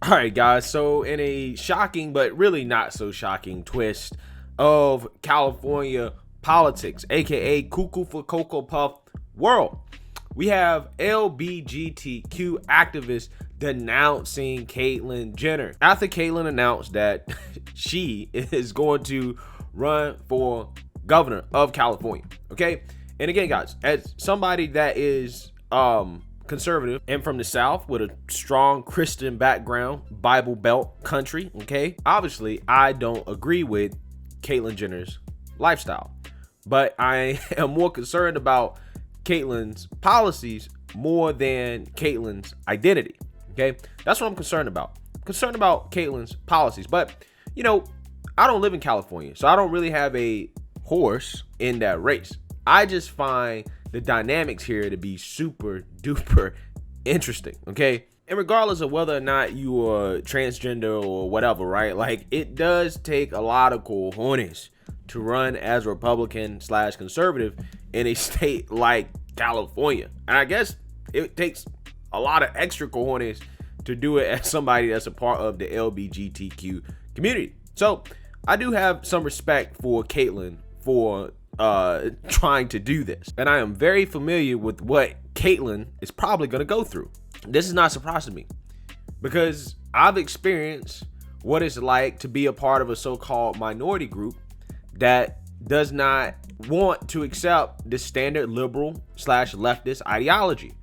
All right, guys. So, in a shocking but really not so shocking twist of California politics, aka Cuckoo for Cocoa Puff world, we have LGBTQ activists denouncing Caitlyn Jenner after Caitlyn announced that she is going to run for governor of California. Okay, and again, guys, as somebody that is conservative and from the South with a strong Christian background, Bible Belt country, okay, obviously I don't agree with Caitlyn Jenner's lifestyle, but I am more concerned about Caitlyn's policies more than Caitlyn's identity. Okay, that's what I'm concerned about. Concerned about Caitlyn's policies, but you know, I don't live in California, so I don't really have a horse in that race. I just find the dynamics here to be super duper interesting, okay? And regardless of whether or not you are transgender or whatever, right? Like, it does take a lot of cojones to run as Republican / conservative in a state like California. And I guess it takes a lot of extra cojones to do it as somebody that's a part of the LGBTQ community. So I do have some respect for Caitlyn for trying to do this, and I am very familiar with what Caitlyn is probably going to go through. This is not surprising me because I've experienced what it's like to be a part of a so-called minority group that does not want to accept the standard liberal / leftist ideology.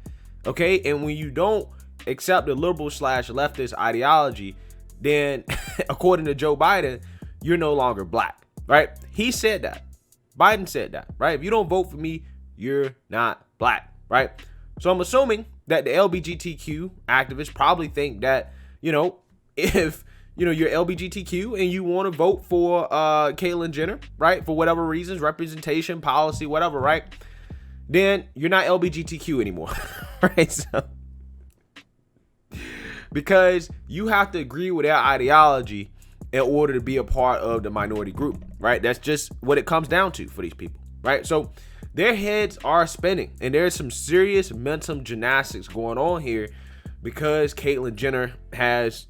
Okay, and when you don't accept the liberal / leftist ideology, then according to Joe Biden, you're no longer black, right? He said that. Biden said that, right? If you don't vote for me, you're not black, right? So I'm assuming that the LGBTQ activists probably think that, you know, if, you know, you're LGBTQ and you want to vote for Caitlyn Jenner, right, for whatever reasons, representation, policy, whatever, right, then you're not LGBTQ anymore, right? So, because you have to agree with their ideology in order to be a part of the minority group, right? That's just what it comes down to for these people, right? So their heads are spinning, and there's some serious mental gymnastics going on here because Caitlyn Jenner has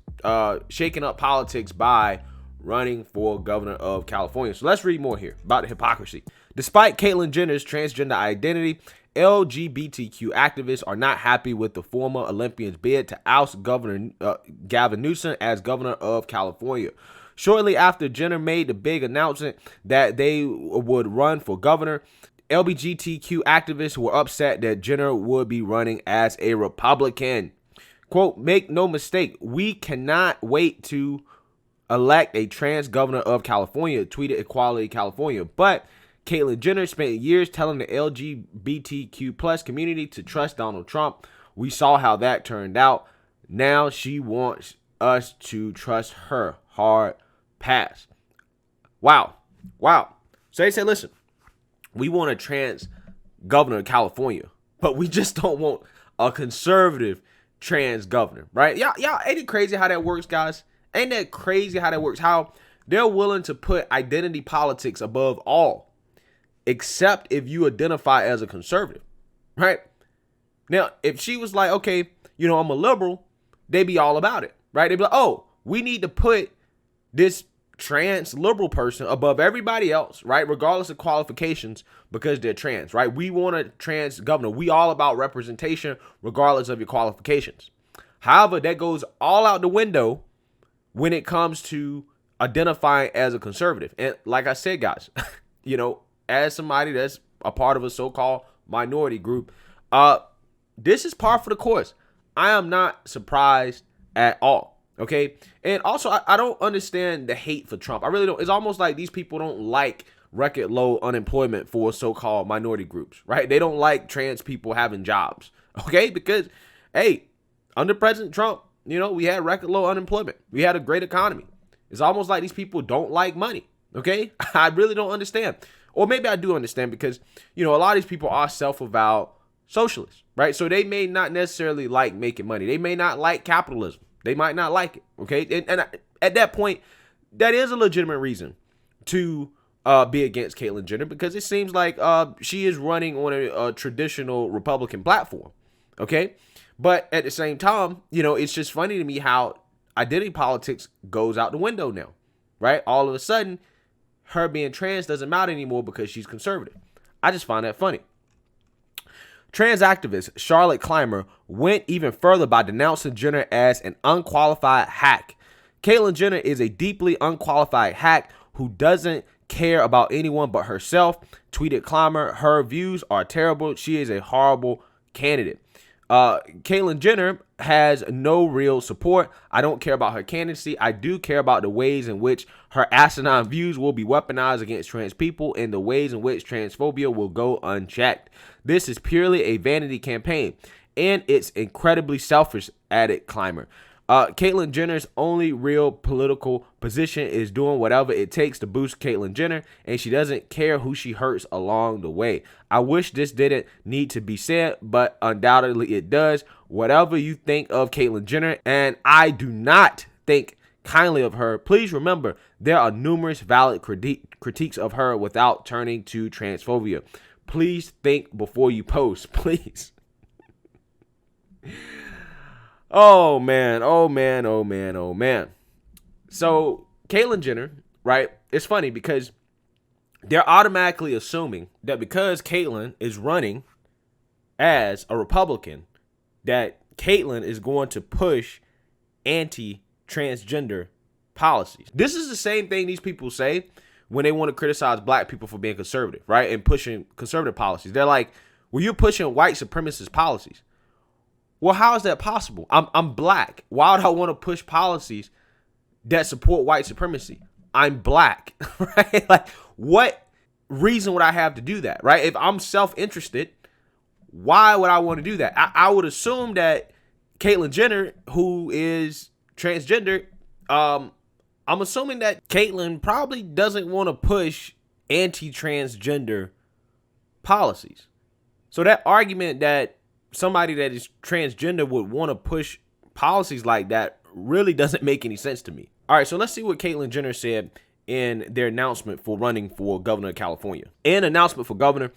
shaken up politics by running for governor of California. So let's read more here about the hypocrisy. Despite Caitlyn Jenner's transgender identity, LGBTQ activists are not happy with the former Olympian's bid to oust Governor Gavin Newsom as governor of California. Shortly after Jenner made the big announcement that they would run for governor, LGBTQ activists were upset that Jenner would be running as a Republican. Quote, "Make no mistake, we cannot wait to elect a trans governor of California," tweeted Equality California. But Caitlyn Jenner spent years telling the LGBTQ plus community to trust Donald Trump. We saw how that turned out. Now she wants us to trust her. Hard pass. Wow. So they said, listen, we want a trans governor of California, but we just don't want a conservative trans governor, right? Y'all, ain't it crazy how that works, guys? Ain't that crazy how that works? How they're willing to put identity politics above all, except if you identify as a conservative, right? Now, if she was like, okay, you know, I'm a liberal, they'd be all about it, right? They'd be like, oh, we need to put this trans liberal person above everybody else, right? Regardless of qualifications, because they're trans, right? We want a trans governor. We all about representation, regardless of your qualifications. However, that goes all out the window when it comes to identifying as a conservative. And like I said, guys, you know, as somebody that's a part of a so-called minority group, this is par for the course. I am not surprised at all. Okay. And also, I don't understand the hate for Trump. I really don't. It's almost like these people don't like record low unemployment for so-called minority groups, right? They don't like trans people having jobs. Okay. Because, hey, under President Trump, you know, we had record low unemployment. We had a great economy. It's almost like these people don't like money. Okay. I really don't understand. Or maybe I do understand because, you know, a lot of these people are self-avowed socialists, right? So they may not necessarily like making money. They may not like capitalism. They might not like it, okay? And at that point, that is a legitimate reason to be against Caitlyn Jenner because it seems like she is running on a traditional Republican platform, okay? But at the same time, you know, it's just funny to me how identity politics goes out the window now, right? All of a sudden, her being trans doesn't matter anymore because she's conservative. I just find that funny. Trans activist Charlotte Clymer went even further by denouncing Jenner as an unqualified hack. Caitlyn Jenner is a deeply unqualified hack who doesn't care about anyone but herself, tweeted Clymer. Her views are terrible. She is a horrible candidate. Caitlyn Jenner has no real support. I don't care about her candidacy. I do care about the ways in which her asinine views will be weaponized against trans people and the ways in which transphobia will go unchecked. This is purely a vanity campaign, and it's incredibly selfish, added Clymer. Caitlyn Jenner's only real political position is doing whatever it takes to boost Caitlyn Jenner, and she doesn't care who she hurts along the way. I wish this didn't need to be said, but undoubtedly it does. Whatever you think of Caitlyn Jenner, and I do not think kindly of her, please remember there are numerous valid critiques of her without turning to transphobia. Please think before you post, please. Oh, man. So, Caitlyn Jenner, right? It's funny because they're automatically assuming that because Caitlyn is running as a Republican, that Caitlyn is going to push anti-transgender policies. This is the same thing these people say when they want to criticize black people for being conservative, right? And pushing conservative policies. They're like, well, you're pushing white supremacist policies. Well, how is that possible? I'm black. Why would I want to push policies that support white supremacy? I'm black, right? Like, what reason would I have to do that, right? If I'm self-interested, why would I want to do that? I would assume that Caitlyn Jenner, who is transgender, I'm assuming that Caitlyn probably doesn't want to push anti-transgender policies. So that argument that somebody that is transgender would want to push policies like that really doesn't make any sense to me. All right, so let's see what Caitlyn Jenner said in their announcement for running for governor of California. In announcement for governor,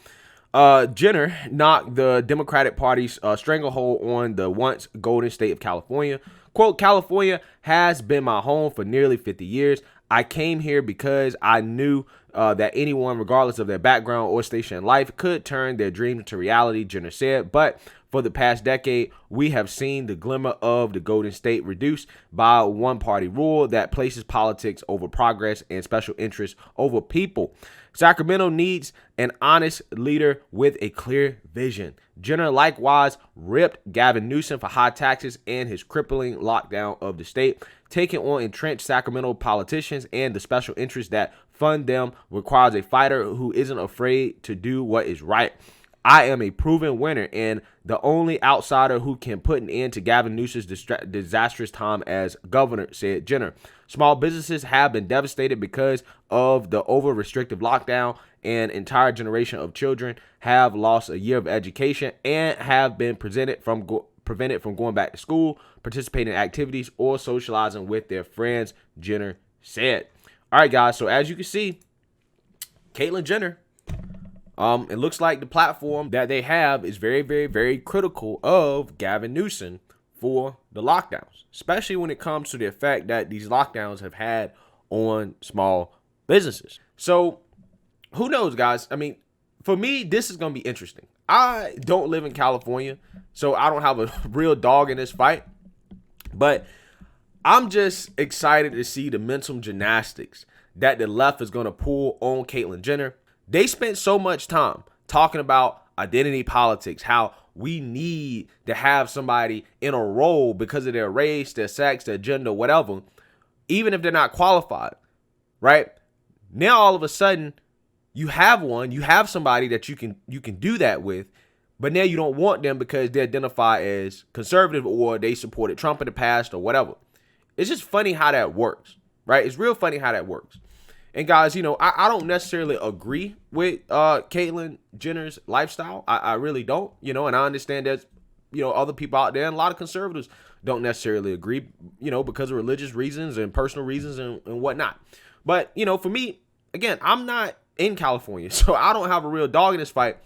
Jenner knocked the Democratic Party's stranglehold on the once golden state of California. Quote, California has been my home for nearly 50 years. I came here because I knew that anyone, regardless of their background or station in life, could turn their dream into reality, Jenner said. But for the past decade, we have seen the glimmer of the Golden State reduced by one-party rule that places politics over progress and special interests over people. Sacramento needs an honest leader with a clear vision. Jenner likewise ripped Gavin Newsom for high taxes and his crippling lockdown of the state. Taking on entrenched Sacramento politicians and the special interests that fund them requires a fighter who isn't afraid to do what is right. I am a proven winner and the only outsider who can put an end to Gavin Newsom's disastrous time as governor, said Jenner. Small businesses have been devastated because of the over-restrictive lockdown. An entire generation of children have lost a year of education and have been prevented from going back to school, participating in activities, or socializing with their friends, Jenner said. All right, guys, so as you can see, Caitlyn Jenner, it looks like the platform that they have is very, very, very critical of Gavin Newsom for the lockdowns, especially when it comes to the effect that these lockdowns have had on small businesses. So who knows, guys? I mean, for me, this is going to be interesting. I don't live in California, so I don't have a real dog in this fight, but I'm just excited to see the mental gymnastics that the left is going to pull on Caitlyn Jenner. They spent so much time talking about identity politics, how we need to have somebody in a role because of their race, their sex, their gender, whatever, even if they're not qualified, right? Now, all of a sudden, you have somebody that you can do that with, but now you don't want them because they identify as conservative or they supported Trump in the past or whatever. It's just funny how that works, right? It's real funny how that works. And guys, you know, I don't necessarily agree with Caitlyn Jenner's lifestyle. I really don't, you know, and I understand there's, you know, other people out there and a lot of conservatives don't necessarily agree, you know, because of religious reasons and personal reasons and whatnot. But, you know, for me, again, I'm not in California, so I don't have a real dog in this fight.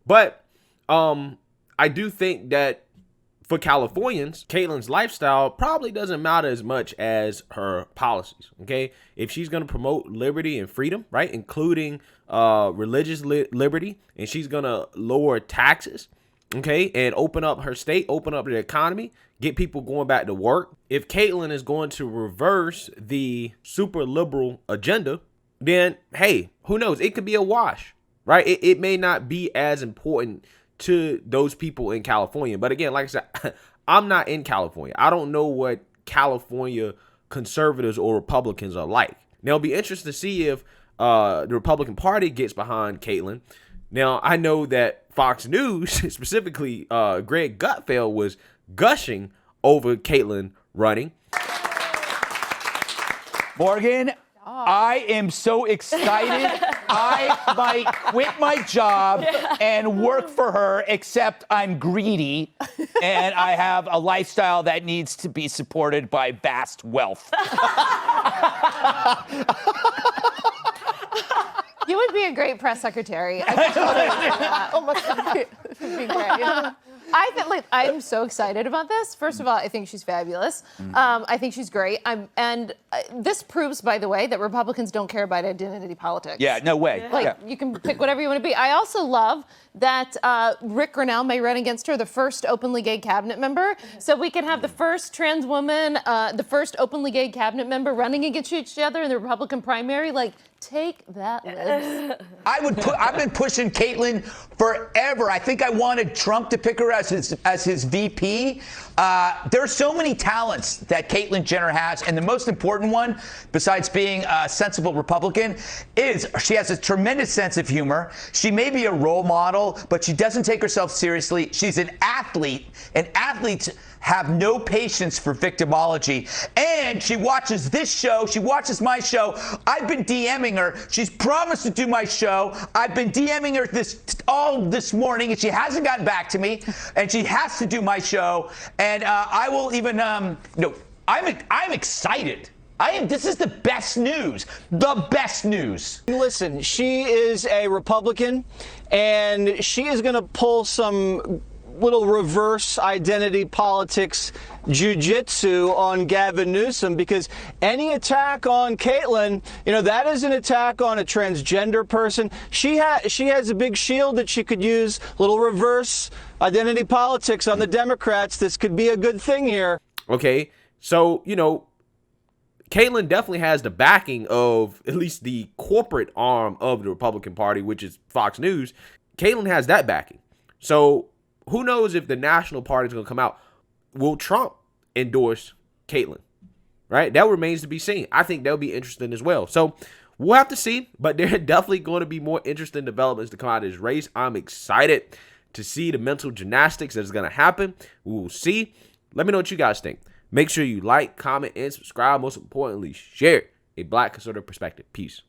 But I do think that for Californians, Caitlyn's lifestyle probably doesn't matter as much as her policies, okay? If she's going to promote liberty and freedom, right, including religious liberty, and she's going to lower taxes, okay, and open up her state, open up the economy, get people going back to work. If Caitlyn is going to reverse the super liberal agenda, then, hey, who knows? It could be a wash, right? It may not be as important to those people in California. But again, like I said, I'm not in California. I don't know what California conservatives or Republicans are like. Now, it'll be interesting to see if the Republican Party gets behind Caitlyn. Now, I know that Fox News, specifically Greg Gutfeld, was gushing over Caitlyn running. Morgan, I am so excited. I might quit my job and work for her, except I'm greedy and I have a lifestyle that needs to be supported by vast wealth. You would be a great press secretary. I think it would be great. I think, like, I'm so excited about this. First of all, I think she's fabulous. I think she's great. This proves, by the way, that Republicans don't care about identity politics. Yeah, no way. Like, you can pick whatever you want to be. I also love that Rick Grinnell may run against her, the first openly gay cabinet member. So we can have the first trans woman, the first openly gay cabinet member running against each other in the Republican primary. Like, take that, Liz. I've been pushing Caitlyn forever. I think I wanted Trump to pick her as his VP. There's so many talents that Caitlyn Jenner has, and the most important one, besides being a sensible Republican, is she has a tremendous sense of humor. She may be a role model, but she doesn't take herself seriously. She's an athlete, and athletes have no patience for victimology. And she watches this show. She watches my show. I've been DMing her. She's promised to do my show. I've been DMing her this morning, and she hasn't gotten back to me. And she has to do my show. And I will even, I'm excited. This is the best news. The best news. Listen, she is a Republican, and she is going to pull some little reverse identity politics jujitsu on Gavin Newsom, because any attack on Caitlyn, that is an attack on a transgender person. She has a big shield that she could use, little reverse identity politics on the Democrats. This could be a good thing here. Okay, so, Caitlyn definitely has the backing of at least the corporate arm of the Republican Party, which is Fox News. Caitlyn has that backing. So who knows if the national party is going to come out? Will Trump endorse Caitlyn? Right? That remains to be seen. I think that'll be interesting as well. So we'll have to see, but there are definitely going to be more interesting developments to come out of this race. I'm excited to see the mental gymnastics that is going to happen. We will see. Let me know what you guys think. Make sure you like, comment, and subscribe. Most importantly, share a Black conservative perspective. Peace.